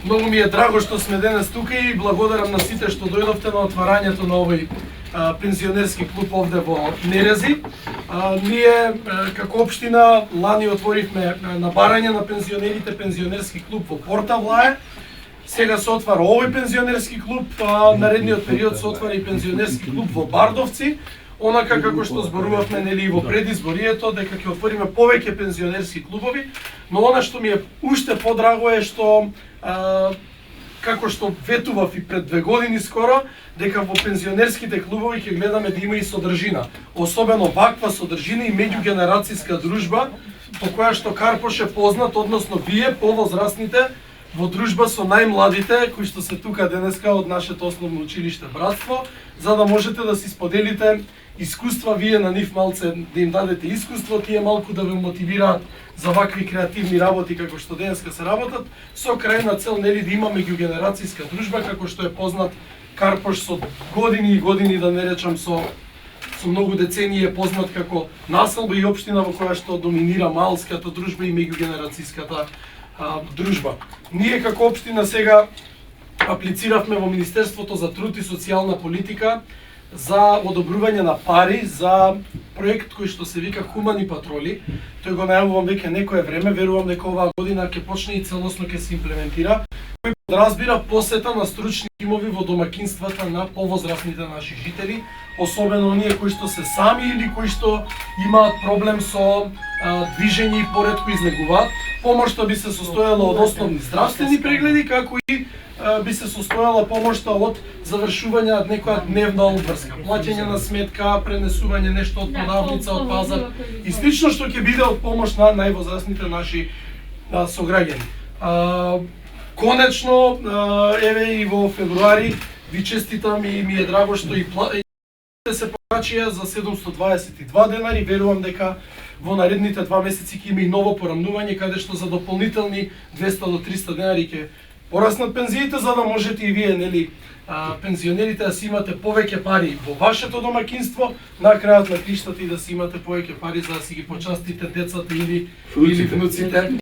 Многу ми е драго што сме денес тука и благодарам на сите што дојдовте на отварањето на овој пензионерски клуб овде во Нерези. Ние како општина лани отворивме на барање на пензионерите пензионерски клуб во Порта Влае. Сега се отвара овој пензионерски клуб, наредниот период се отвара и пензионерски клуб во Бардовци. Онака како што зборувавме нели и во предизборието дека ќе отвориме повеќе пензионерски клубови, но она што ми е уште подраго е што како што ветував и пред 2 години скоро, дека во пензионерските клубови ќе гледаме да има и содржина. Особено ваква содржина и меѓугенерацијска дружба, по која што Карпош е познат, односно вие, повозрастните, во дружба со најмладите, кои што се тука денеска од нашето основно училиште Братство, за да можете да си споделите искуства, вие на нив малце да им дадете искуство, тие малку да ве мотивираат за вакви креативни работи како што денеска се работат, со крајна цел нели да има меѓугенерацијска дружба, како што е познат Карпош со години и години, да не речам со многу децении е познат како населба и општина во која што доминира малската дружба и меѓугенерацијската дружба. Ние како општина сега аплициравме во Министерството за труд и социјална политика за одобрување на пари за проект кој што се вика Хумани патроли. Тој го најавувам веќе некое време, верувам дека оваа година ќе почне и целосно ќе се имплементира. Кој подразбира посета на стручни тимови во домакинствата на повозрастните наши жители, особено оние кои што се сами или кои што имаат проблем со движење и поретко излегуваат. Помошта би се состојала од основни здравствени прегледи, како и би се состојала помошта од завршување од некоја дневна обврска, плаќање на сметка, пренесување нешто од продавница, од пазар и слично што ќе биде од помош на највозрастните наши сограѓани. Конечно, еве и во февруари ви честитам и ми е драго што и се покачија за 722 денари. Верувам дека во наредните 2 месеци ќе има и ново порамнување, каде што за дополнителни 200 до 300 денари ќе пораснат пензиите, за да можете и вие, нели, пензионерите да си имате повеќе пари во вашето домакинство, на крајот на криштата и да си имате повеќе пари за да си ги почастите децата или внуците.